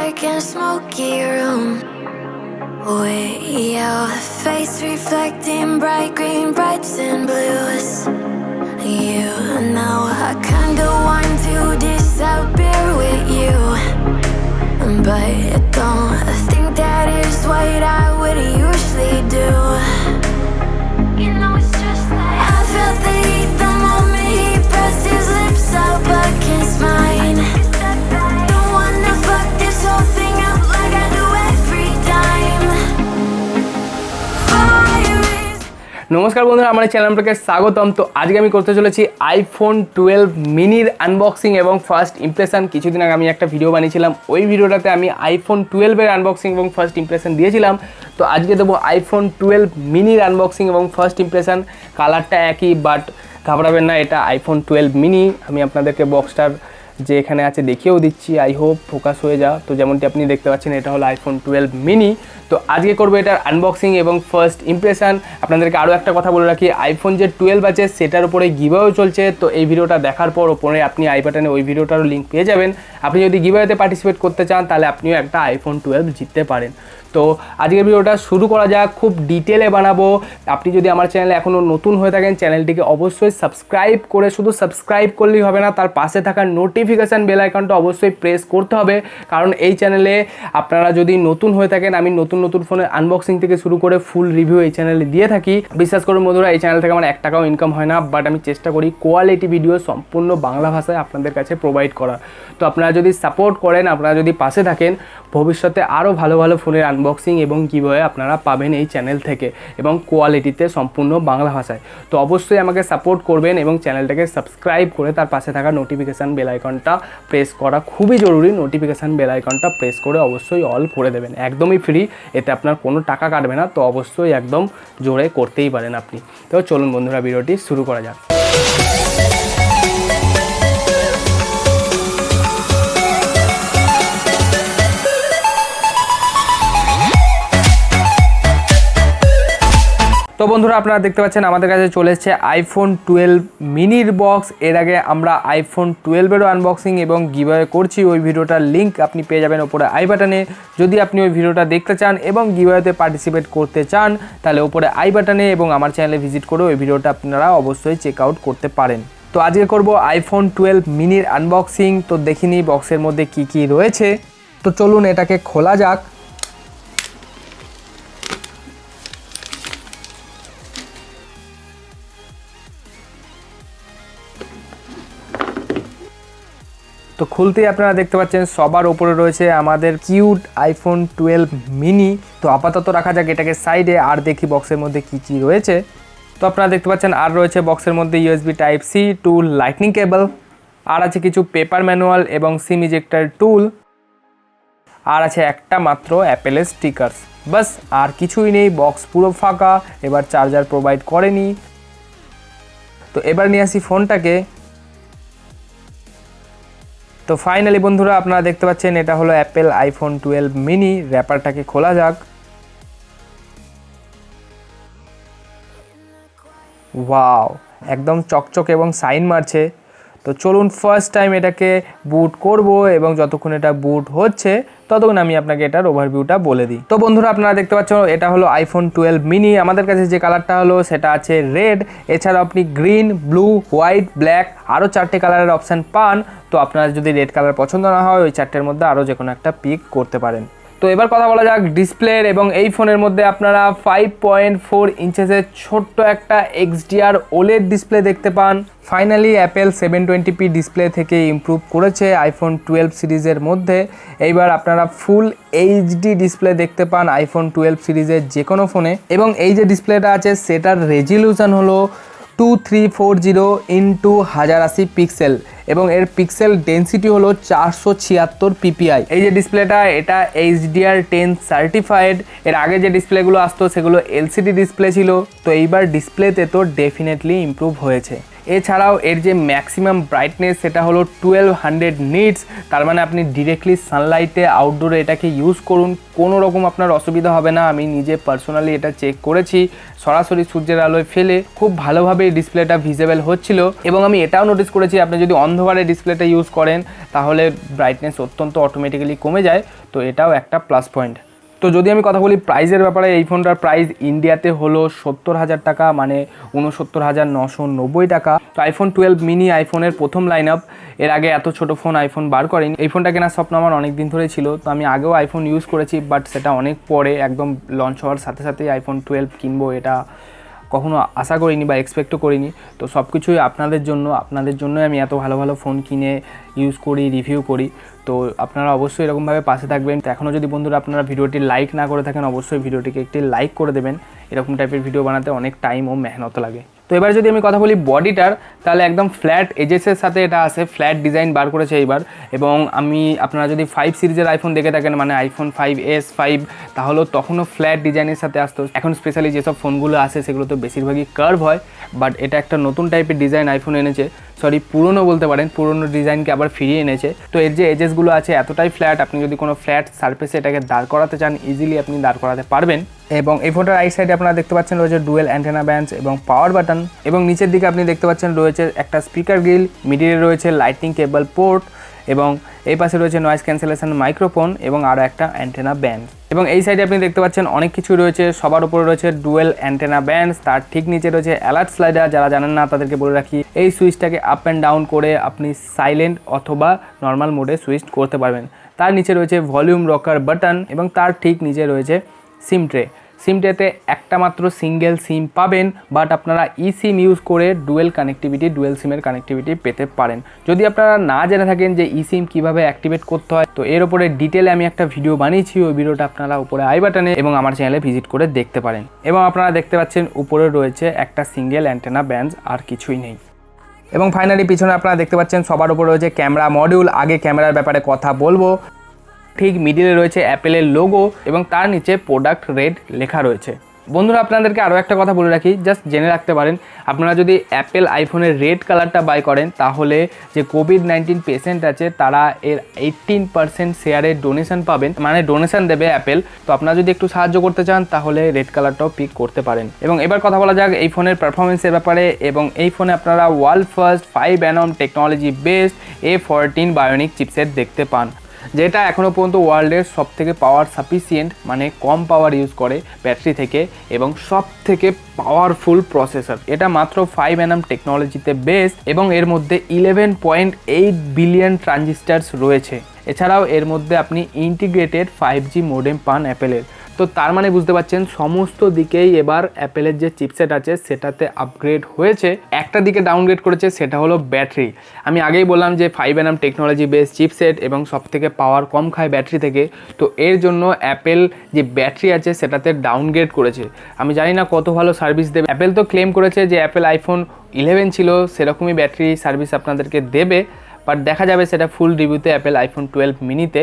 dark and smoky room. With your face reflecting bright green, brights and blues. You know I kinda want to disappear with you, but I don't think that is what I would usually do. You know it's just like I felt the heat the moment he pressed his lips up against mine. Don't wanna fuck this whole thing up like I do every time. Fire is নমস্কার বন্ধুরা, আমার চ্যানেলটাকে স্বাগতম। তো আজকে আমি করতে চলেছি আইফোন 12 মিনির আনবক্সিং এবং ফার্স্ট ইমপ্রেশন। কিছুদিন আগে আমি একটা ভিডিও বানিয়েছিলাম, ওই ভিডিওটাতে আমি আইফোন 12-এর আনবক্সিং এবং ফার্স্ট ইমপ্রেশন দিয়েছিলাম। তো আজকে দেবো আইফোন 12 মিনির আনবক্সিং এবং ফার্স্ট ইমপ্রেশন। কালারটা একই, বাট ঘাবড়াবেন না, এটা আইফোন 12 মিনি। আমি আপনাদেরকে বক্সটার যে এখানে আছে দেখিয়েও দিচ্ছি, আই হোপ ফোকাস হয়ে যা। তো যেমনটি আপনি দেখতে পাচ্ছেন, এটা হলো আইফোন 12 মিনি। তো আজকে করবো এটার আনবক্সিং এবং ফার্স্ট ইমপ্রেশন। আপনাদেরকে আরও একটা কথা বলে রাখি, আইফোন যে 12 আছে সেটার উপরে গিভঅ্যাও চলছে। তো এই ভিডিওটা দেখার পর ওপরে আপনি আই বাটনে ওই ভিডিওটারও লিঙ্ক পেয়ে যাবেন। আপনি যদি গিভঅ্যাওতে পার্টিসিপেট করতে চান তাহলে আপনিও একটা আইফোন 12 জিততে পারেন। তো আজকের ভিডিওটা শুরু করা যাক, খুব ডিটেলে বানাবো। আপনি যদি আমার চ্যানেলে এখনও নতুন হয়ে থাকেন, চ্যানেলটিকে অবশ্যই সাবস্ক্রাইব করে, শুধু সাবস্ক্রাইব করলেই হবে না, তার পাশে থাকা নোটিফিকেশান বেল আইকনটা অবশ্যই প্রেস করতে হবে। কারণ এই চ্যানেলে আপনারা যদি নতুন হয়ে থাকেন, আমি নতুন ফোনের আনবক্সিং থেকে শুরু করে ফুল রিভিউ এই চ্যানেলে দিয়ে থাকি। বিশ্বাস করুন বন্ধুরা, এই চ্যানেল থেকে আমার 1 টাকাও ইনকাম হয় না, বাট আমি চেষ্টা করি কোয়ালিটি ভিডিও সম্পূর্ণ বাংলা ভাষায় আপনাদের কাছে প্রোভাইড করার। তো আপনারা যদি সাপোর্ট করেন, আপনারা যদি পাশে থাকেন, ভবিষ্যতে আরও ভালো ভালো ফোনের আনবক্সিং এবং গিভঅ্যাওয়ে আপনারা পাবেন এই চ্যানেল থেকে, এবং কোয়ালিটিতে সম্পূর্ণ বাংলা ভাষায়। তো অবশ্যই আমাকে সাপোর্ট করবেন এবং চ্যানেলটাকে সাবস্ক্রাইব করে তার পাশে থাকা নোটিফিকেশান বেল আইকনটা প্রেস করা খুবই জরুরি। নোটিফিকেশান বেল আইকনটা প্রেস করে অবশ্যই অল করে দেবেন, একদমই ফ্রি, এতে আপনার কোনো টাকা কাটবে না। তো অবশ্যই একদম জোরে করতেই পারেন আপনি। তো চলুন বন্ধুরা, ভিডিওটি শুরু করা যাক। তো বন্ধুরা, আপনারা দেখতে পাচ্ছেন আমাদের কাছে চলে এসেছে আইফোন 12 মিনির বক্স। এর আগে আমরা আইফোন 12-এরও আনবক্সিং এবং গিভঅ্যাওয়ে করছি, ওই ভিডিওটার লিঙ্ক আপনি পেয়ে যাবেন ওপরে আই বাটনে। যদি আপনি ওই ভিডিওটা দেখতে চান এবং গিভঅ্যাওয়েতে পার্টিসিপেট করতে চান, তাহলে ওপরে আই বাটনে এবং আমার চ্যানেলে ভিজিট করে ওই ভিডিওটা আপনারা অবশ্যই চেক আউট করতে পারেন। তো আজকে করব আইফোন 12 মিনির আনবক্সিং। তো দেখিনি বক্সের মধ্যে কি কি রয়েছে। তো চলুন এটাকে খোলা যাক। তো খুলতেই আপনারা দেখতে পাচ্ছেন সবার ওপরে রয়েছে আমাদের কিউট আইফোন 12 মিনি। তো আপাতত রাখা যাক এটাকে সাইডে, আর দেখি বক্সের মধ্যে কি কি রয়েছে। তো আপনারা দেখতে পাচ্ছেন আর রয়েছে বক্সের মধ্যে USB Type-C টুল, লাইটনিং কেবল, আর আছে কিছু পেপার ম্যানুয়াল এবং সিম ইজেক্টর টুল, আর আছে একটা মাত্র অ্যাপেলের স্টিকার্স। বাস, আর কিছুই নেই, বক্স পুরো ফাঁকা। এবার চার্জার প্রোভাইড করেনি। তো এবার নিয়ে আসি ফোনটাকে। তো ফাইনালি বন্ধুরা, আপনারা দেখতে পাচ্ছেন এটা হলো অ্যাপেল আইফোন 12 মিনি। র্যাপারটাকে খোলা যাক। ওয়াও, একদম চকচক এবং সাইন মারছে। তো চলুন ফার্স্ট টাইম এটাকে বুট করব, এবং যতক্ষণ এটা বুট হচ্ছে ততক্ষণ আমি আপনাকে এটার ওভারভিউটা বলে দিই। তো বন্ধুরা, আপনারা দেখতে পাচ্ছেন এটা হলো আইফোন 12 মিনি। আমাদের কাছে যে কালারটা হলো সেটা আছে রেড। এছাড়াও আপনি গ্রিন, ব্লু, হোয়াইট, ব্ল্যাক, আরও 4টে কালারের অপশান পান। তো আপনার যদি রেড কালার পছন্দ না হয়, ওই 4টের মধ্যে আরও যে কোনো একটা পিক করতে পারেন। তো এবার কথা বলা যাক ডিসপ্লের। এবং এই ফোনের মধ্যে আপনারা 5.4 ইঞ্চেসের ছোট্ট একটা XDR OLED ডিসপ্লে দেখতে পান। ফাইনালি অ্যাপেল 720p ডিসপ্লে থেকে ইমপ্রুভ করেছে আইফোন 12 সিরিজের মধ্যে। এইবার আপনারা ফুল HD ডিসপ্লে দেখতে পান আইফোন 12 সিরিজের যে কোনো ফোনে। এবং এই যে ডিসপ্লেটা আছে সেটার রেজলিউশন হলো 2340 ইন্টু 1080 পিক্সেল, এবং এর পিক্সেল ডেন্সিটি হলো 476 ppi। এই যে ডিসপ্লেটা, এটা HDR10 সার্টিফাইড। এর আগে যে ডিসপ্লেগুলো আসতো সেগুলো LCD ডিসপ্লে ছিল। তো এইবার ডিসপ্লেতে তো ডেফিনেটলি ইমপ্রুভ হয়েছে। এছাড়াও এর যে ম্যাক্সিমাম ব্রাইটনেস সেটা হলো 1200 নিটস, তার মানে আপনি ডিরেক্টলি সানলাইটে আউটডোরে এটাকে ইউজ করুন, কোনো রকম আপনার অসুবিধা হবে না। আমি নিজে পার্সোনালি এটা চেক করেছি, সরাসরি সূর্যের আলোয় ফেলে খুব ভালোভাবে ডিসপ্লেটা ভিজিবল হচ্ছিল। এবং আমি এটাও নোটিস করেছি আপনি যদি অন্ধকারে ডিসপ্লেটা ইউজ করেন তাহলে ব্রাইটনেস অত্যন্ত অটোমেটিক্যালি কমে যায়, তো এটাও একটা প্লাস পয়েন্ট। তো যদি আমি কথা বলি প্রাইসের ব্যাপারে, এই ফোনটার প্রাইস ইন্ডিয়াতে হলো 70,000 টাকা, মানে 69,990 টাকা। তো আইফোন 12 মিনি আইফোনের প্রথম লাইন আপ, এর আগে এত ছোট ফোন আইফোন বার করেনি। এই ফোনটা কেনার স্বপ্ন আমার অনেক দিন ধরেই ছিল, তো আমি আগেও আইফোন ইউজ করেছি, বাট সেটা অনেক পরে, একদম লঞ্চ হওয়ার সাথে সাথেই আইফোন 12 কিনবো এটা কখনো আশা করিনি বা এক্সপেক্টও করিনি। তো সব কিছুই আপনাদের জন্যই আমি এত ভালো ভালো ফোন কিনে ইউজ করি, রিভিউ করি। তো আপনারা অবশ্যই এরকমভাবে পাশে থাকবেন। তো এখনও যদি বন্ধুরা আপনারা ভিডিওটি লাইক না করে থাকেন, অবশ্যই ভিডিওটিকে একটি লাইক করে দেবেন। এরকম টাইপের ভিডিও বানাতে অনেক টাইম ও মেহনত লাগে। তো এবার যদি আমি কথা বলি বডিটার, তাহলে একদম ফ্ল্যাট এজেসের সাথে এটা আসে, ফ্ল্যাট ডিজাইন বার করেছে এইবার। এবং আপনারা যদি 5 সিরিজের আইফোন দেখে থাকেন, মানে আইফোন 5s 5, তাহলেও তখনও ফ্ল্যাট ডিজাইনের সাথে আসতো। এখন স্পেশালি যেসব ফোনগুলো আসে সেগুলো তো বেশিরভাগই কার্ভ হয়, বাট এটা একটা নতুন টাইপের ডিজাইন আইফোন এনেছে, সরি পুরনো বলতে পারেন, পুরনো ডিজাইনকে আবার ফিরিয়ে এনেছে। তো এর যে এজেসগুলো আছে এতটাই ফ্ল্যাট, আপনি যদি কোনো ফ্ল্যাট সারফেসে এটাকে দাঁড় করাতে চান ইজিলি আপনি দাঁড় করাতে পারবেন। এবং এই ফোনটার রাইট সাইডে আপনারা দেখতে পাচ্ছেন রয়েছে ডুয়েল অ্যান্টেনা ব্যান্ডস এবং পাওয়ার বাটন, এবং নিচের দিকে আপনি দেখতে পাচ্ছেন রয়েছে একটা স্পিকার গ্রিল, মিডিলে রয়েছে লাইটনিং কেবল পোর্ট, এবং এই পাশে রয়েছে নয়েজ ক্যান্সেলেশন মাইক্রোফোন এবং আরও একটা অ্যান্টেনা ব্যান্ড। এবং এই সাইডে আপনি দেখতে পাচ্ছেন অনেক কিছু রয়েছে, সবার উপরে রয়েছে ডুয়েল অ্যান্টেনা ব্যান্ডস, তার ঠিক নিচে রয়েছে অ্যালার্ট স্লাইডার। যারা জানেন না তাদেরকে বলে রাখি, এই সুইচটাকে আপ অ্যান্ড ডাউন করে আপনি সাইলেন্ট অথবা নর্মাল মোডে সুইচ করতে পারবেন। তার নিচে রয়েছে ভলিউম রকার বাটন, এবং তার ঠিক নিচে রয়েছে সিম ট্রে। সিম ট্রেতে একটা মাত্র সিঙ্গেল সিম পাবেন, বাট আপনারা ই সিম ইউজ করে ডুয়েল সিমের কানেক্টিভিটি পেতে পারেন। যদি আপনারা না জেনে থাকেন যে ই সিম কীভাবে অ্যাক্টিভেট করতে হয়, তো এর উপরে ডিটেলে আমি একটা ভিডিও বানিয়েছি, ওই ভিডিওটা আপনারা উপরে আই বাটনে এবং আমার চ্যানেলে ভিজিট করে দেখতে পারেন। এবং আপনারা দেখতে পাচ্ছেন উপরে রয়েছে একটা সিঙ্গেল অ্যান্টেনা ব্যান্ড, আর কিছুই নেই। এবং ফাইনালি পিছনে আপনারা দেখতে পাচ্ছেন সবার উপরে রয়েছে ক্যামেরা মডিউল। আগে ক্যামেরার ব্যাপারে কথা বলবো। ঠিক মিডিলে রয়েছে অ্যাপেলের লোগো এবং তার নিচে প্রোডাক্ট রেড লেখা রয়েছে। বন্ধুরা আপনাদেরকে আরও একটা কথা বলে রাখি, জাস্ট জেনে রাখতে পারেন, আপনারা যদি অ্যাপেল আইফোনের রেড কালারটা বাই করেন তাহলে যে কোভিড-19 পেশেন্ট আছে তারা এর 18% শেয়ারের ডোনেশন পাবেন, মানে ডোনেশন দেবে অ্যাপেল। তো আপনারা যদি একটু সাহায্য করতে চান তাহলে রেড কালারটাও পিক করতে পারেন। এবং এবার কথা বলা যাক এই ফোনের পারফরমেন্সের ব্যাপারে। এবং এই ফোনে আপনারা world first 5nm technology based A14 bionic chipset দেখতে পান, যেটা এখনও পর্যন্ত ওয়ার্ল্ডের সবথেকে পাওয়ার সাফিসিয়েন্ট, মানে কম পাওয়ার ইউজ করে ব্যাটারি থেকে, এবং সব থেকে পাওয়ারফুল প্রসেসর। এটা মাত্র 5nm টেকনোলজিতে বেস, এবং এর মধ্যে 11.8 বিলিয়ন ট্রানজিস্টার্স রয়েছে। এছাড়াও এর মধ্যে আপনি ইন্টিগ্রেটেড 5G মোডেম পান অ্যাপেলের। তো তার মানে বুঝতে পারছেন সমস্ত দিকেই এবার অ্যাপেলের যে চিপসেট আছে সেটাতে আপগ্রেড হয়েছে। একটা দিকে ডাউনগ্রেড করেছে, সেটা হলো ব্যাটারি। আমি আগেই বললাম যে 5nm টেকনোলজি বেস চিপসেট এবং সবথেকে পাওয়ার কম খায় ব্যাটারি থেকে, তো এর জন্য অ্যাপেল যে ব্যাটারি আছে সেটাতে ডাউনগ্রেড করেছে। আমি জানি না কত ভালো সার্ভিস দেবে। অ্যাপেল তো ক্লেম করেছে যে অ্যাপেল আইফোন 11 ছিল সেরকমই ব্যাটারি সার্ভিস আপনাদেরকে দেবে, বাট দেখা যাবে সেটা ফুল রিভিউতে অ্যাপেল আইফোন 12 মিনিতে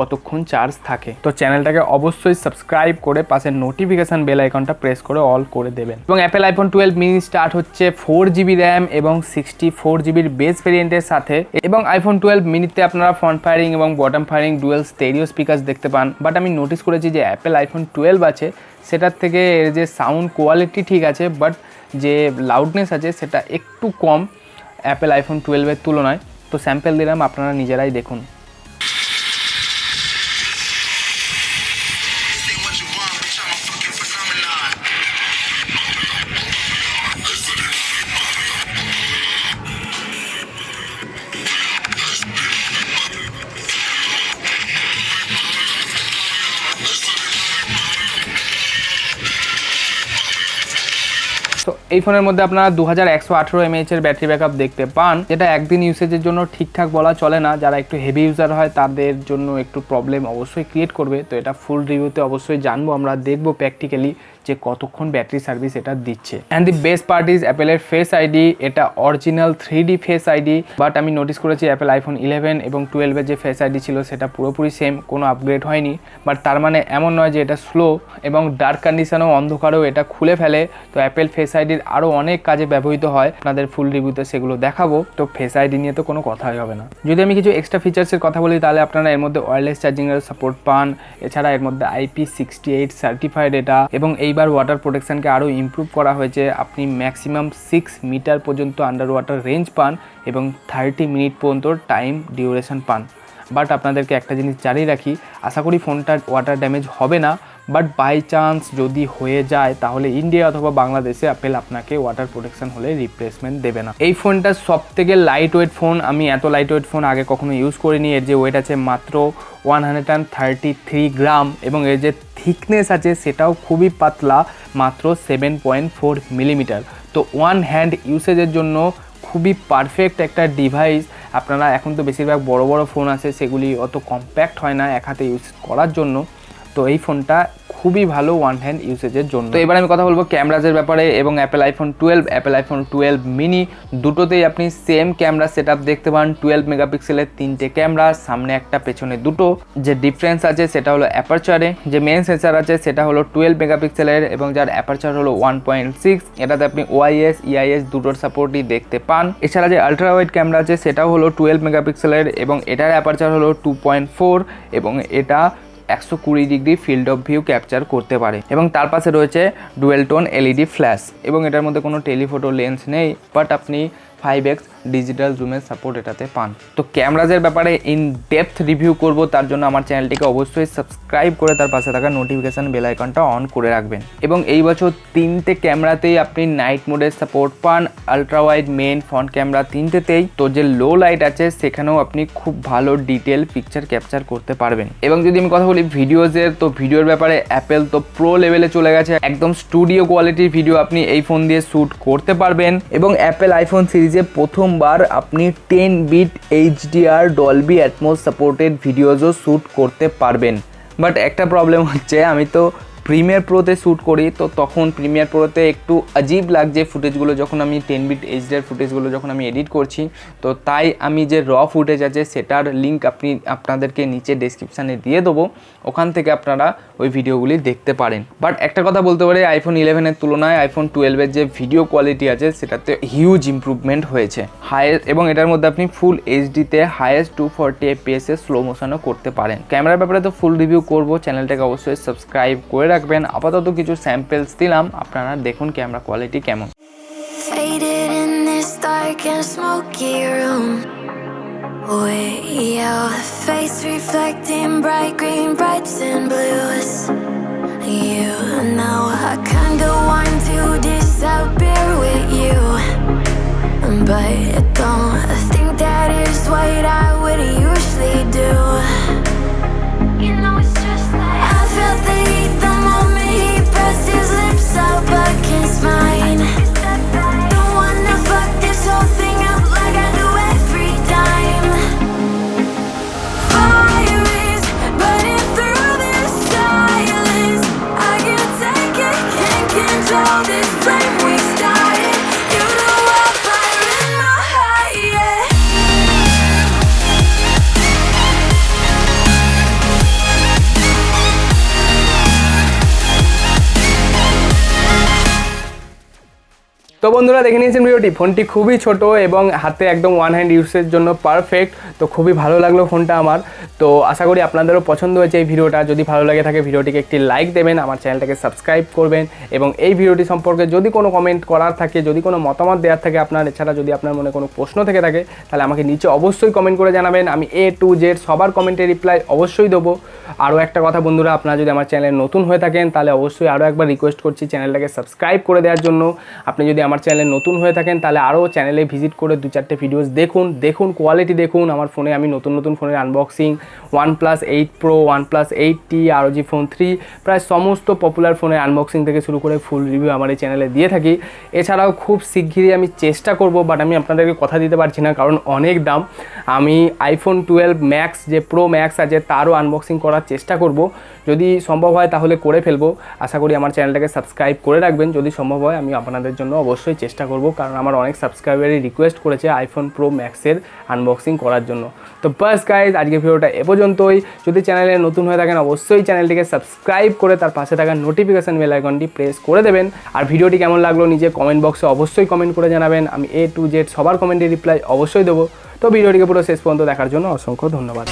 কতক্ষণ চার্জ থাকে। তো চ্যানেলটাকে অবশ্যই সাবস্ক্রাইব করে পাশের নোটিফিকেশান বেল আইকনটা প্রেস করে অল করে দেবেন। এবং অ্যাপেল আইফোন 12 মিনি স্টার্ট হচ্ছে 4GB র্যাম এবং 64GBর বেস ভেরিয়েন্টের সাথে। এবং আইফোন 12 মিনিতে আপনারা ফ্রন্ট ফায়ারিং এবং bottom firing dual stereo speaker দেখতে পান, বাট আমি নোটিস করেছি যে অ্যাপেল আইফোন 12 আছে সেটার থেকে এর যে সাউন্ড কোয়ালিটি ঠিক আছে, বাট যে লাউডনেস আছে সেটা একটু কম অ্যাপেল আইফোন 12-এর তুলনায়। তো স্যাম্পল দিলাম, আপনারা নিজেরাই দেখুন। তো এই ফোনের মধ্যে আপনারা 2118 mAh এর ব্যাটারি ব্যাকআপ দেখতে পান, যেটা একদিন ইউসেজের জন্য ঠিকঠাক বলা চলে না। যারা একটু হেভি ইউজার হয় তাদের জন্য একটু প্রবলেম অবশ্যই ক্রিয়েট করবে। তো এটা ফুল রিভিউতে অবশ্যই জানবো, আমরা দেখবো প্র্যাকটিক্যালি যে কতক্ষণ ব্যাটারি সার্ভিস এটা দিচ্ছে। And the best part is অ্যাপেলের ফেস আইডি, এটা original 3D face ID. But আমি নোটিস করেছি অ্যাপেল আইফোন 11 এবং 12-এর যে ফেস আইডি ছিল সেটা পুরোপুরি সেম, কোনো আপগ্রেড হয়নি। বাট তার মানে এমন নয় যে এটা স্লো, এবং ডার্ক কন্ডিশনেও অন্ধকারেও এটা খুলে ফেলে। তো অ্যাপেল ফেস আইডির আরও অনেক কাজে ব্যবহৃত হয়, আপনাদের ফুল রিভিউতে সেগুলো দেখাবো। তো ফেস আইডি নিয়ে তো কোনো কথাই হবে না। যদি আমি কিছু এক্সট্রা ফিচার্সের কথা বলি তাহলে আপনারা এর মধ্যে ওয়্যারলেস চার্জিংয়ের সাপোর্ট পান, এছাড়া এর মধ্যে IP68 সার্টিফাইড এটা, এবং এইবার ওয়াটার প্রোটেকশনকে আরও ইমপ্রুভ করা হয়েছে। আপনি ম্যাক্সিমাম 6 মিটার পর্যন্ত আন্ডার ওয়াটার রেঞ্জ পান এবং 30 মিনিট পর্যন্ত টাইম ডিউরেশন পান। বাট আপনাদেরকে একটা জিনিস জানিয়ে রাখি, আশা করি ফোনটা ওয়াটার ড্যামেজ হবে না, বাট বাই চান্স যদি হয়ে যায় তাহলে ইন্ডিয়া অথবা বাংলাদেশে অ্যাপেল আপনাকে ওয়াটার প্রোটেকশন হলে রিপ্লেসমেন্ট দেবে না। এই ফোনটা সব থেকে লাইট ওয়েট ফোন, আমি এত লাইট ওয়েট ফোন আগে কখনো ইউজ করিনি। এর যে ওয়েট আছে মাত্র 133 গ্রাম, এবং এর যে থিকনেস আছে সেটাও খুবই পাতলা, মাত্র 7.4 মিলিমিটার। তো ওয়ান হ্যান্ড ইউসেজের জন্য খুবই পারফেক্ট একটা ডিভাইস। আপনারা এখন তো বেশিরভাগ বড় বড় ফোন আছে, সেগুলি অত কম্প্যাক্ট হয় না এক হাতে ইউজ করার জন্য। তো এই ফোনটা খুবই ভালো ওয়ান হ্যান্ড ইউসেজের জন্য। তো এবার আমি কথা বলবো ক্যামেরাজের ব্যাপারে, এবং Apple iPhone 12, Apple iPhone 12 mini দুটোতেই আপনি সেম ক্যামেরা সেট আপ দেখতে পান। 12 মেগাপিক্সেলের 3টে ক্যামেরা, সামনে একটা পেছনে দুটো। যে ডিফারেন্স আছে সেটা হলো অ্যাপারচারে, যে মেন সেন্সার আছে সেটা হলো 12 মেগাপিক্সেলের এবং যার অ্যাপারচার হলো 1.6। এটাতে আপনি OIS EIS দুটোর সাপোর্টই দেখতে পান। এছাড়া যে আলট্রা ওয়াইড ক্যামেরা আছে সেটাও হলো 12 মেগাপিক্সেলের এবং এটার অ্যাপারচার হলো 2.4, এবং এটা 120 degree field of view capture করতে পারে। এবং তার পাশে রয়েছে ডুয়েল টোন LED ফ্ল্যাশ, এবং এটার মধ্যে কোনো টেলিফোটো লেন্স নেই, বাট আপনি 5x ডিজিটাল জুমের সাপোর্ট এটাতে পান। তো ক্যামেরাজের ব্যাপারে ইন ডেপথ রিভিউ করব, তার জন্য আমার চ্যানেলটিকে অবশ্যই সাবস্ক্রাইব করে তার পাশে থাকা নোটিফিকেশান বেল আইকনটা অন করে রাখবেন। এবং এই বছর 3টে ক্যামেরাতেই আপনি নাইট মোডের সাপোর্ট পান, ultra wide, main, front camera 3টেতেই। তো যে লো লাইট আছে সেখানেও আপনি খুব ভালো ডিটেল পিকচার ক্যাপচার করতে পারবেন। এবং যদি আমি কথা বলি ভিডিওজের, তো ভিডিওর ব্যাপারে অ্যাপেল তো প্রো লেভেলে চলে গেছে, একদম স্টুডিও কোয়ালিটির ভিডিও আপনি এই ফোন দিয়ে শ্যুট করতে পারবেন। এবং অ্যাপেল আইফোন সিরিজে প্রথমবার আপনি 10 bit HDR Dolby Atmos supported ভিডিওজও শ্যুট করতে পারবেন। বাট একটা প্রবলেম হচ্ছে, আমি তো প্রিমিয়ার প্রোতে শ্যুট করি, তো তখন প্রিমিয়ার প্রোতে একটু আজীব লাগছে ফুটেজগুলো যখন আমি 10 বিট HDR ফুটেজগুলো যখন আমি এডিট করছি। তো তাই আমি যে র ফুটেজ আছে সেটার লিঙ্ক আপনাদেরকে নিচে ডেসক্রিপশানে দিয়ে দেবো, ওখান থেকে আপনারা ওই ভিডিওগুলি দেখতে পারেন। বাট একটা কথা বলতে পারি, আইফোন 11-এর তুলনায় আইফোন 12-এর যে ভিডিও কোয়ালিটি আছে সেটাতে হিউজ ইমপ্রুভমেন্ট হয়েছে। এবং এটার মধ্যে আপনি ফুল এইচডিতে হাইয়েস্ট 240 FPS স্লো মোশনও করতে পারেন। ক্যামেরার ব্যাপারে তো ফুল রিভিউ করবো, চ্যানেলটাকে অবশ্যই সাবস্ক্রাইব করে রাখবেন। আপাতত কিছু স্যাম্পলস দিলাম, আপনারা দেখুন ক্যামেরা কোয়ালিটি কেমন। Faded in this dark and smoky room, way out, face reflecting bright green, brights and blues. You know I kinda want to disappear with you, but I don't think that is what I would usually do. You know it's just like I felt the heat the moment he pressed his lips up against mine. Don't wanna fuck this whole thing up like I do every time. Fire is burning through this silence. I can't take it, can't control this flame we started. You know I'm fire in my heart, yeah. তো বন্ধুরা দেখে নিয়েছেন ভিডিওটি, ফোনটি খুবই ছোট এবং হাতে একদম ওয়ান হ্যান্ড ইউজের জন্য পারফেক্ট। তো খুবই ভালো লাগলো ফোনটা আমার। তো আশা করি আপনাদেরও পছন্দ হয়েছে এই ভিডিওটা। যদি ভালো লাগে থাকে ভিডিওটিকে একটি লাইক দেবেন, আমার চ্যানেলটাকে সাবস্ক্রাইব করবেন, এবং এই ভিডিওটি সম্পর্কে যদি কোনো কমেন্ট করার থাকে, যদি কোনো মতামত দেওয়ার থাকে আপনার, এছাড়া যদি আপনার মনে কোনো প্রশ্ন থেকে থাকে তাহলে আমাকে নিচে অবশ্যই কমেন্ট করে জানাবেন। আমি A to Z সবার কমেন্টের রিপ্লাই অবশ্যই দেবো। আরও একটা কথা বন্ধুরা, আপনারা যদি আমার চ্যানেলে নতুন হয়ে থাকেন তাহলে অবশ্যই আরও একবার রিকোয়েস্ট করছি চ্যানেলটাকে সাবস্ক্রাইব করে দেওয়ার জন্য। আপনি যদি আমার আমার চ্যানেলে নতুন হয়ে থাকেন তাহলে আরও চ্যানেলে ভিজিট করে 2-4টে ভিডিওস দেখুন কোয়ালিটি দেখুন। আমার ফোনে আমি নতুন ফোনের unboxing, OnePlus 8 Pro, OnePlus 8T, ROG Phone 3 প্রায় সমস্ত পপুলার ফোনের আনবক্সিং থেকে শুরু করে ফুল রিভিউ আমার এই চ্যানেলে দিয়ে থাকি। এছাড়াও খুব শিগগিরই আমি চেষ্টা করব, বাট আমি আপনাদেরকে কথা দিতে পারছি না কারণ অনেক দাম। আমি iPhone 12 Max যে Pro Max আছে তারও আনবক্সিং করার চেষ্টা করব, যদি সম্ভব হয় তাহলে করে ফেলবো। আশা করি আমার চ্যানেলটাকে সাবস্ক্রাইব করে রাখবেন, যদি সম্ভব হয় আমি আপনাদের জন্য অবশ্যই চেষ্টা করব, কারণ আমার অনেক সাবস্ক্রাইবারই রিকোয়েস্ট করেছে iPhone Pro Max-এর আনবক্সিং করার জন্য। তো বাস গাইজ, আজকের ভিডিওটা এ পর্যন্তই। যদি চ্যানেলে নতুন হয়ে থাকেন অবশ্যই চ্যানেলটিকে সাবস্ক্রাইব করে তার পাশে থাকা নোটিফিকেশান বেল আইকনটি প্রেস করে দেবেন। আর ভিডিওটি কেমন লাগলো নিজে কমেন্ট বক্সে অবশ্যই কমেন্ট করে জানাবেন, আমি A to Z সবার কমেন্টে রিপ্লাই অবশ্যই দেবো। তো ভিডিওটিকে পুরো শেষ পর্যন্ত দেখার জন্য অসংখ্য ধন্যবাদ।